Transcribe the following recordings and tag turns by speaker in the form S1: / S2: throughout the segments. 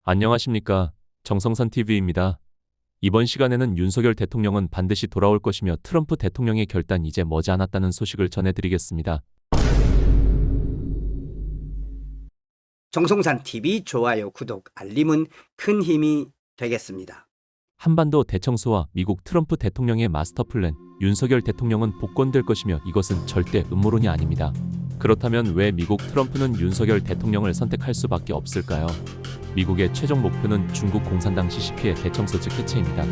S1: 안녕하십니까. 정성산 TV입니다. 이번 시간에는 윤석열 대통령은 반드시 돌아올 것이며 트럼프 대통령의 결단 이제 머지않았다는 소식을 전해드리겠습니다.
S2: 정성산 TV 좋아요, 구독, 알림은 큰 힘이 되겠습니다.
S1: 한반도 대청소와 미국 트럼프 대통령의 마스터 플랜, 윤석열 대통령은 복권될 것이며 이것은 절대 음모론이 아닙니다. 그렇다면 왜 미국 트럼프는 윤석열 대통령을 선택할 수밖에 없을까요? 미국의 최종 목표는 중국 공산당 CCP의 대청소 즉 해체입니다.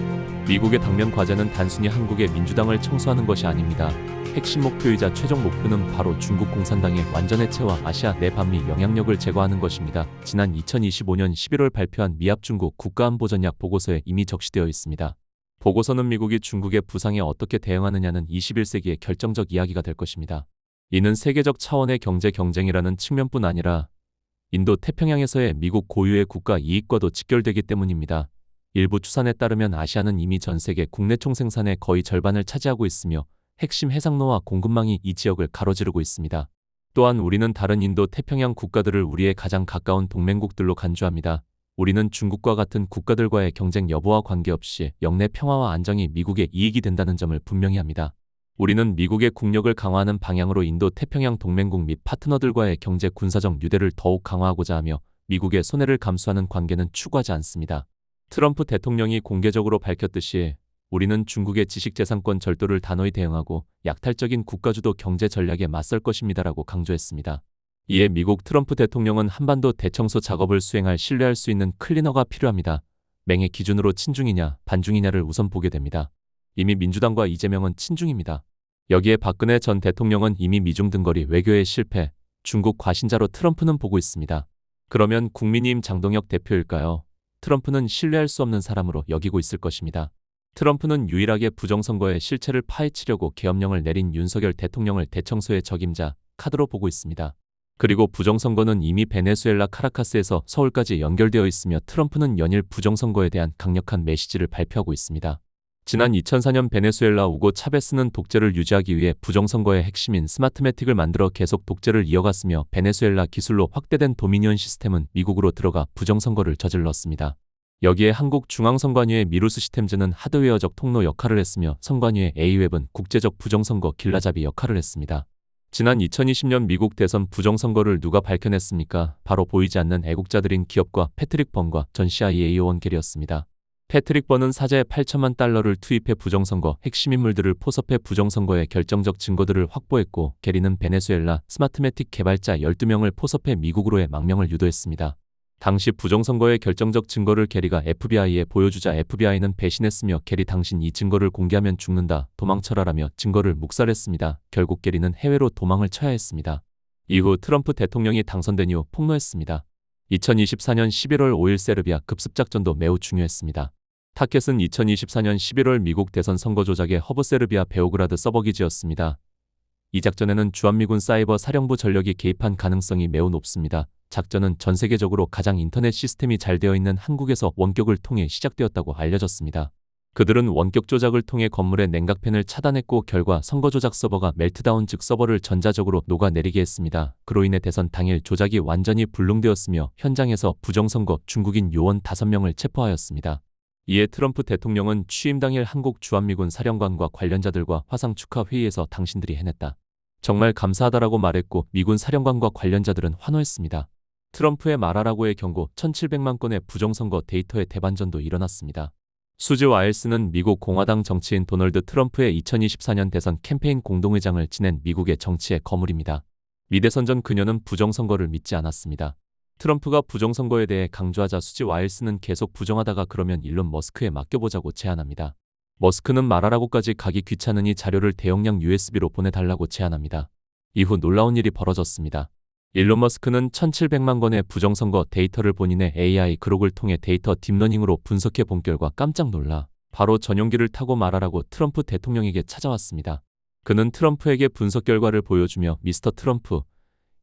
S1: 미국의 당면 과제는 단순히 한국의 민주당을 청소하는 것이 아닙니다. 핵심 목표이자 최종 목표는 바로 중국 공산당의 완전 해체와 아시아 내 반미 영향력을 제거하는 것입니다. 지난 2025년 11월 발표한 미합 중국 국가안보전략 보고서에 이미 적시되어 있습니다. 보고서는 미국이 중국의 부상에 어떻게 대응하느냐는 21세기의 결정적 이야기가 될 것입니다. 이는 세계적 차원의 경제 경쟁이라는 측면뿐 아니라 인도 태평양에서의 미국 고유의 국가 이익과도 직결되기 때문입니다. 일부 추산에 따르면 아시아는 이미 전 세계 국내 총생산의 거의 절반을 차지하고 있으며 핵심 해상로와 공급망이 이 지역을 가로지르고 있습니다. 또한 우리는 다른 인도 태평양 국가들을 우리의 가장 가까운 동맹국들로 간주합니다. 우리는 중국과 같은 국가들과의 경쟁 여부와 관계없이 영내 평화와 안정이 미국의 이익이 된다는 점을 분명히 합니다. 우리는 미국의 국력을 강화하는 방향으로 인도 태평양 동맹국 및 파트너들과의 경제 군사적 유대를 더욱 강화하고자 하며 미국의 손해를 감수하는 관계는 추구하지 않습니다. 트럼프 대통령이 공개적으로 밝혔듯이 우리는 중국의 지식재산권 절도를 단호히 대응하고 약탈적인 국가주도 경제 전략에 맞설 것입니다라고 강조했습니다. 이에 미국 트럼프 대통령은 한반도 대청소 작업을 수행할 신뢰할 수 있는 클리너가 필요합니다. 맹의 기준으로 친중이냐 반중이냐를 우선 보게 됩니다. 이미 민주당과 이재명은 친중입니다. 여기에 박근혜 전 대통령은 이미 미중 등거리 외교에 실패, 중국 과신자로 트럼프는 보고 있습니다. 그러면 국민의힘 장동혁 대표일까요? 트럼프는 신뢰할 수 없는 사람으로 여기고 있을 것입니다. 트럼프는 유일하게 부정선거의 실체를 파헤치려고 계엄령을 내린 윤석열 대통령을 대청소의 적임자, 카드로 보고 있습니다. 그리고 부정선거는 이미 베네수엘라 카라카스에서 서울까지 연결되어 있으며 트럼프는 연일 부정선거에 대한 강력한 메시지를 발표하고 있습니다. 지난 2004년 베네수엘라 우고 차베스는 독재를 유지하기 위해 부정선거의 핵심인 스마트매틱을 만들어 계속 독재를 이어갔으며 베네수엘라 기술로 확대된 도미니언 시스템은 미국으로 들어가 부정선거를 저질렀습니다. 여기에 한국 중앙선관위의 미루스 시스템즈는 하드웨어적 통로 역할을 했으며 선관위의 A웹은 국제적 부정선거 길라잡이 역할을 했습니다. 지난 2020년 미국 대선 부정선거를 누가 밝혀냈습니까? 바로 보이지 않는 애국자들인 기업과 패트릭 번과 전 CIA 요원 게리였습니다. 패트릭 번은 사자에 8천만 달러를 투입해 부정선거 핵심 인물들을 포섭해 부정선거의 결정적 증거들을 확보했고 게리는 베네수엘라 스마트매틱 개발자 12명을 포섭해 미국으로의 망명을 유도했습니다. 당시 부정선거의 결정적 증거를 게리가 FBI에 보여주자 FBI는 배신했으며 게리 당신 이 증거를 공개하면 죽는다, 도망쳐라라며 증거를 묵살했습니다. 결국 게리는 해외로 도망을 쳐야 했습니다. 이후 트럼프 대통령이 당선된 이후 폭로했습니다. 2024년 11월 5일 세르비아 급습작전도 매우 중요했습니다. 타켓은 2024년 11월 미국 대선 선거 조작의 허브 세르비아 베오그라드 서버 기지였습니다. 이 작전에는 주한미군 사이버 사령부 전력이 개입한 가능성이 매우 높습니다. 작전은 전 세계적으로 가장 인터넷 시스템이 잘 되어 있는 한국에서 원격을 통해 시작되었다고 알려졌습니다. 그들은 원격 조작을 통해 건물의 냉각팬을 차단했고 결과 선거 조작 서버가 멜트다운 즉 서버를 전자적으로 녹아내리게 했습니다. 그로 인해 대선 당일 조작이 완전히 불능되었으며 현장에서 부정선거 중국인 요원 5명을 체포하였습니다. 이에 트럼프 대통령은 취임 당일 한국 주한미군 사령관과 관련자들과 화상 축하 회의에서 당신들이 해냈다. 정말 감사하다라고 말했고 미군 사령관과 관련자들은 환호했습니다. 트럼프의 말하라고의 경고 1700만 건의 부정선거 데이터의 대반전도 일어났습니다. 수지 와일스는 미국 공화당 정치인 도널드 트럼프의 2024년 대선 캠페인 공동의장을 지낸 미국의 정치의 거물입니다. 미대선 전 그녀는 부정선거를 믿지 않았습니다. 트럼프가 부정선거에 대해 강조하자 수지 와일스는 계속 부정하다가 그러면 일론 머스크에 맡겨보자고 제안합니다. 머스크는 말하라고까지 가기 귀찮으니 자료를 대용량 USB로 보내달라고 제안합니다. 이후 놀라운 일이 벌어졌습니다. 일론 머스크는 1700만 건의 부정선거 데이터를 본인의 AI 그록을 통해 데이터 딥러닝으로 분석해 본 결과 깜짝 놀라 바로 전용기를 타고 말하라고 트럼프 대통령에게 찾아왔습니다. 그는 트럼프에게 분석 결과를 보여주며 미스터 트럼프,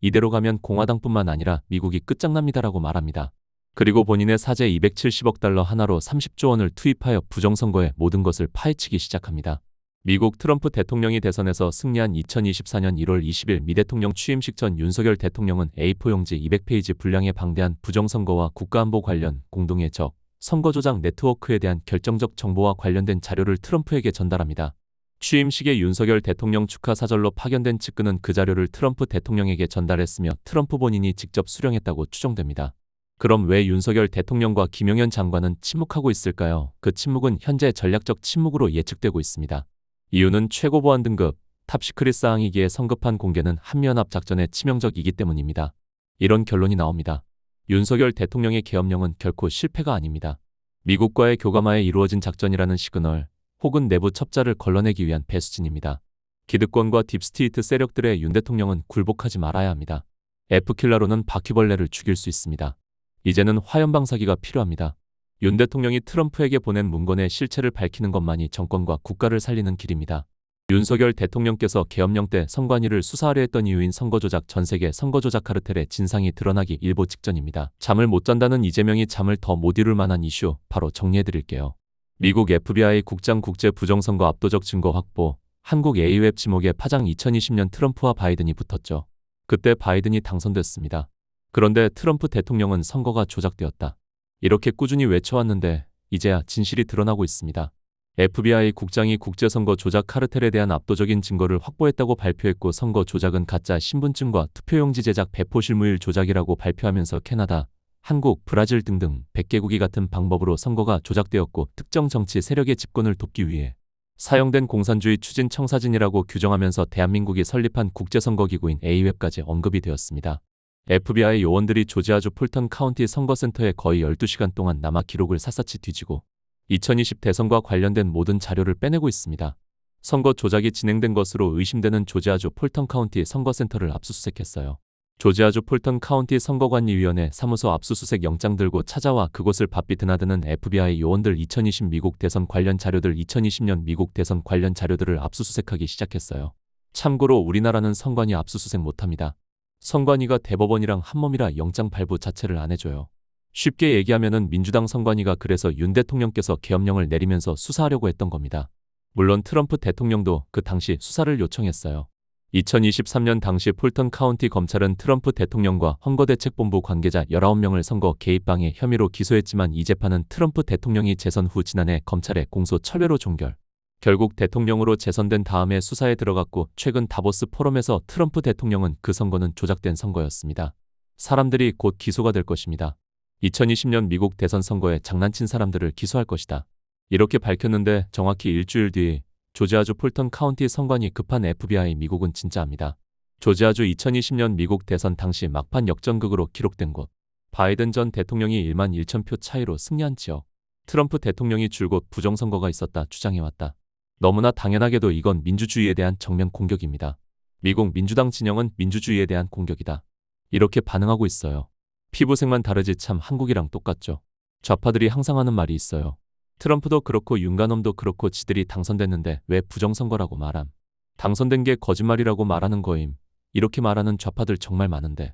S1: 이대로 가면 공화당뿐만 아니라 미국이 끝장납니다라고 말합니다. 그리고 본인의 사재 270억 달러 하나로 30조 원을 투입하여 부정선거의 모든 것을 파헤치기 시작합니다. 미국 트럼프 대통령이 대선에서 승리한 2024년 1월 20일 미 대통령 취임식 전 윤석열 대통령은 A4 용지 200페이지 분량의 방대한 부정선거와 국가안보 관련 공동의 선거 조작 네트워크에 대한 결정적 정보와 관련된 자료를 트럼프에게 전달합니다. 취임식에 윤석열 대통령 축하 사절로 파견된 측근은 그 자료를 트럼프 대통령에게 전달했으며 트럼프 본인이 직접 수령했다고 추정됩니다. 그럼 왜 윤석열 대통령과 김용현 장관은 침묵하고 있을까요? 그 침묵은 현재 전략적 침묵으로 예측되고 있습니다. 이유는 최고보안 등급, 탑시크릿 사항이기에 성급한 공개는 한미연합 작전에 치명적이기 때문입니다. 이런 결론이 나옵니다. 윤석열 대통령의 계엄령은 결코 실패가 아닙니다. 미국과의 교감하에 이루어진 작전이라는 시그널, 혹은 내부 첩자를 걸러내기 위한 배수진입니다. 기득권과 딥스테이트 세력들의 윤 대통령은 굴복하지 말아야 합니다. F킬러로는 바퀴벌레를 죽일 수 있습니다. 이제는 화염방사기가 필요합니다. 윤 대통령이 트럼프에게 보낸 문건의 실체를 밝히는 것만이 정권과 국가를 살리는 길입니다. 윤석열 대통령께서 계엄령 때 선관위를 수사하려 했던 이유인 선거조작 전세계 선거조작 카르텔의 진상이 드러나기 일보 직전입니다. 잠을 못 잔다는 이재명이 잠을 더 못 이룰 만한 이슈 바로 정리해드릴게요. 미국 FBI 국장 국제 부정선거 압도적 증거 확보, 한국 A웹 지목의 파장 2020년 트럼프와 바이든이 붙었죠. 그때 바이든이 당선됐습니다. 그런데 트럼프 대통령은 선거가 조작되었다. 이렇게 꾸준히 외쳐왔는데 이제야 진실이 드러나고 있습니다. FBI 국장이 국제선거 조작 카르텔에 대한 압도적인 증거를 확보했다고 발표했고 선거 조작은 가짜 신분증과 투표용지 제작 배포 실무일 조작이라고 발표하면서 캐나다, 한국, 브라질 등등 100개국이 같은 방법으로 선거가 조작되었고 특정 정치 세력의 집권을 돕기 위해 사용된 공산주의 추진 청사진이라고 규정하면서 대한민국이 설립한 국제선거기구인 A웹까지 언급이 되었습니다. FBI 요원들이 조지아주 폴턴 카운티 선거센터에 거의 12시간 동안 남아 기록을 샅샅이 뒤지고 2020 대선과 관련된 모든 자료를 빼내고 있습니다. 선거 조작이 진행된 것으로 의심되는 조지아주 폴턴 카운티 선거센터를 압수수색했어요. 조지아주 폴턴 카운티 선거관리위원회 사무소 압수수색 영장 들고 찾아와 그곳을 바삐 드나드는 FBI 요원들 2020 미국 대선 관련 자료들 2020년 미국 대선 관련 자료들을 압수수색하기 시작했어요. 참고로 우리나라는 선관위 압수수색 못합니다. 선관위가 대법원이랑 한몸이라 영장 발부 자체를 안 해줘요. 쉽게 얘기하면은 민주당 선관위가 그래서 윤 대통령께서 계엄령을 내리면서 수사하려고 했던 겁니다. 물론 트럼프 대통령도 그 당시 수사를 요청했어요. 2023년 당시 폴턴 카운티 검찰은 트럼프 대통령과 헌거대책본부 관계자 19명을 선거 개입방해 혐의로 기소했지만 이 재판은 트럼프 대통령이 재선 후 지난해 검찰의 공소 철회로 종결. 결국 대통령으로 재선된 다음에 수사에 들어갔고 최근 다보스 포럼에서 트럼프 대통령은 그 선거는 조작된 선거였습니다. 사람들이 곧 기소가 될 것입니다. 2020년 미국 대선 선거에 장난친 사람들을 기소할 것이다. 이렇게 밝혔는데 정확히 일주일 뒤 조지아주 폴턴 카운티 선관위 급한 FBI 미국은 진짜합니다. 조지아주 2020년 미국 대선 당시 막판 역전극으로 기록된 곳. 바이든 전 대통령이 1만 1천 표 차이로 승리한 지역. 트럼프 대통령이 줄곧 부정선거가 있었다 주장해왔다. 너무나 당연하게도 이건 민주주의에 대한 정면 공격입니다. 미국 민주당 진영은 민주주의에 대한 공격이다. 이렇게 반응하고 있어요. 피부색만 다르지 참 한국이랑 똑같죠. 좌파들이 항상 하는 말이 있어요. 트럼프도 그렇고 윤가놈도 그렇고 지들이 당선됐는데 왜 부정선거라고 말함. 당선된 게 거짓말이라고 말하는 거임. 이렇게 말하는 좌파들 정말 많은데.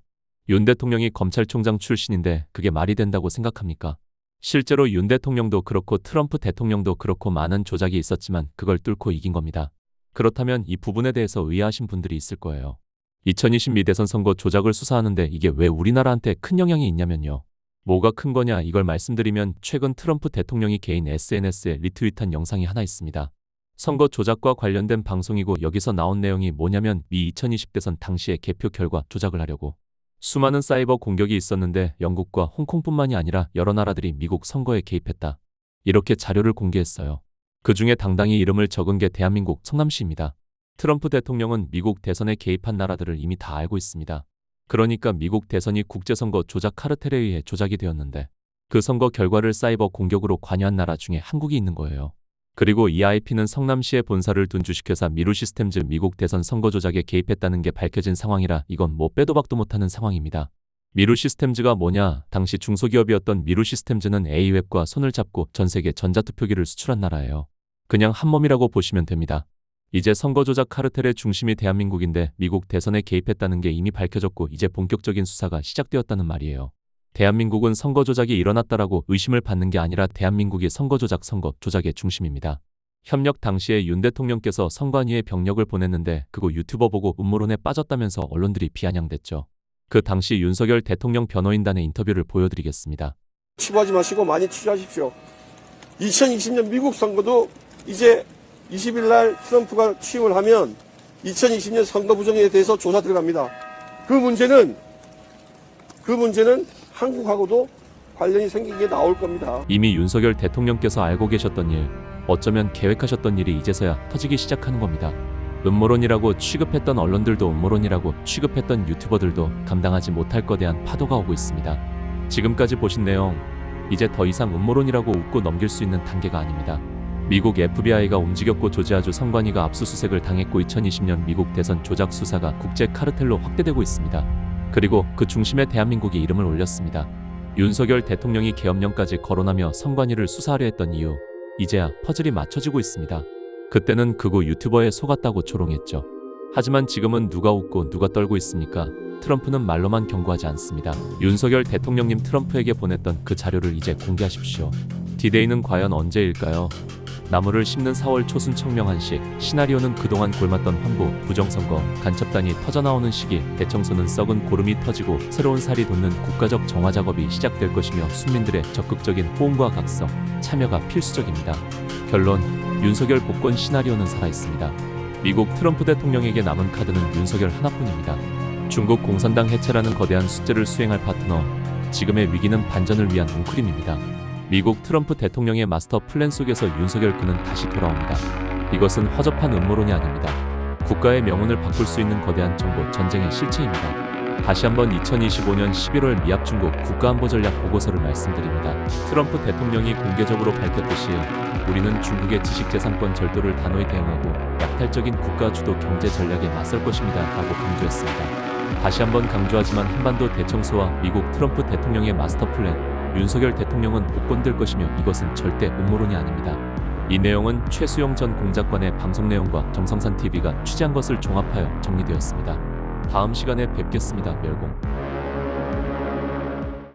S1: 윤 대통령이 검찰총장 출신인데 그게 말이 된다고 생각합니까? 실제로 윤 대통령도 그렇고 트럼프 대통령도 그렇고 많은 조작이 있었지만 그걸 뚫고 이긴 겁니다. 그렇다면 이 부분에 대해서 의아하신 분들이 있을 거예요. 2020 미 대선 선거 조작을 수사하는데 이게 왜 우리나라한테 큰 영향이 있냐면요. 뭐가 큰 거냐 이걸 말씀드리면 최근 트럼프 대통령이 개인 SNS에 리트윗한 영상이 하나 있습니다. 선거 조작과 관련된 방송이고 여기서 나온 내용이 뭐냐면 미 2020 대선 당시의 개표 결과 조작을 하려고 수많은 사이버 공격이 있었는데 영국과 홍콩뿐만이 아니라 여러 나라들이 미국 선거에 개입했다. 이렇게 자료를 공개했어요. 그 중에 당당히 이름을 적은 게 대한민국 성남시입니다. 트럼프 대통령은 미국 대선에 개입한 나라들을 이미 다 알고 있습니다. 그러니까 미국 대선이 국제선거 조작 카르텔에 의해 조작이 되었는데 그 선거 결과를 사이버 공격으로 관여한 나라 중에 한국이 있는 거예요. 그리고 이 IP는 성남시에 본사를 둔 주식회사 미루시스템즈 미국 대선 선거 조작에 개입했다는 게 밝혀진 상황이라 이건 뭐 빼도 박도 못하는 상황입니다. 미루시스템즈가 뭐냐? 당시 중소기업이었던 미루시스템즈는 A웹과 손을 잡고 전 세계 전자투표기를 수출한 나라예요. 그냥 한몸이라고 보시면 됩니다. 이제 선거 조작 카르텔의 중심이 대한민국인데 미국 대선에 개입했다는 게 이미 밝혀졌고 이제 본격적인 수사가 시작되었다는 말이에요. 대한민국은 선거 조작이 일어났다라고 의심을 받는 게 아니라 대한민국이 선거 조작의 중심입니다. 협력 당시에 윤 대통령께서 선관위에 병력을 보냈는데 그거 유튜버 보고 음모론에 빠졌다면서 언론들이 비아냥댔죠. 그 당시 윤석열 대통령 변호인단의 인터뷰를 보여드리겠습니다.
S3: 취부하지 마시고 많이 취재하십시오. 2020년 미국 선거도 이제 20일 날 트럼프가 취임을 하면 2020년 선거 부정에 대해서 조사 들어갑니다. 그 문제는 한국하고도 관련이 생긴 게 나올 겁니다.
S1: 이미 윤석열 대통령께서 알고 계셨던 일, 어쩌면 계획하셨던 일이 이제서야 터지기 시작하는 겁니다. 음모론이라고 취급했던 언론들도 음모론이라고 취급했던 유튜버들도 감당하지 못할 거대한 파도가 오고 있습니다. 지금까지 보신 내용, 이제 더 이상 음모론이라고 웃고 넘길 수 있는 단계가 아닙니다. 미국 FBI가 움직였고 조지아주 선관위가 압수수색을 당했고 2020년 미국 대선 조작 수사가 국제 카르텔로 확대되고 있습니다. 그리고 그 중심에 대한민국이 이름을 올렸습니다. 윤석열 대통령이 계엄령까지 거론하며 선관위를 수사하려 했던 이유, 이제야 퍼즐이 맞춰지고 있습니다. 그때는 극우 유튜버에 속았다고 조롱했죠. 하지만 지금은 누가 웃고 누가 떨고 있습니까? 트럼프는 말로만 경고하지 않습니다. 윤석열 대통령님 트럼프에게 보냈던 그 자료를 이제 공개하십시오. 디데이는 과연 언제일까요? 나무를 심는 4월 초순 청명한식, 시나리오는 그동안 골맞던 환부, 부정선거, 간첩단이 터져나오는 시기, 대청소는 썩은 고름이 터지고 새로운 살이 돋는 국가적 정화 작업이 시작될 것이며 순민들의 적극적인 호응과 각성, 참여가 필수적입니다. 결론, 윤석열 복권 시나리오는 살아있습니다. 미국 트럼프 대통령에게 남은 카드는 윤석열 하나뿐입니다. 중국 공산당 해체라는 거대한 숙제를 수행할 파트너, 지금의 위기는 반전을 위한 웅크림입니다. 미국 트럼프 대통령의 마스터 플랜 속에서 윤석열 그는 다시 돌아옵니다. 이것은 허접한 음모론이 아닙니다. 국가의 명운을 바꿀 수 있는 거대한 정보 전쟁의 실체입니다. 다시 한번 2025년 11월 미합 중국 국가안보전략 보고서를 말씀드립니다. 트럼프 대통령이 공개적으로 밝혔듯이 우리는 중국의 지식재산권 절도를 단호히 대응하고 약탈적인 국가 주도 경제 전략에 맞설 것입니다. 라고 강조했습니다. 다시 한번 강조하지만 한반도 대청소와 미국 트럼프 대통령의 마스터 플랜, 윤석열 대통령은 복권될 것이며 이것은 절대 음모론이 아닙니다. 이 내용은 최수영 전 공작관의 방송 내용과 정성산 TV가 취재한 것을 종합하여 정리되었습니다. 다음 시간에 뵙겠습니다. 멸공.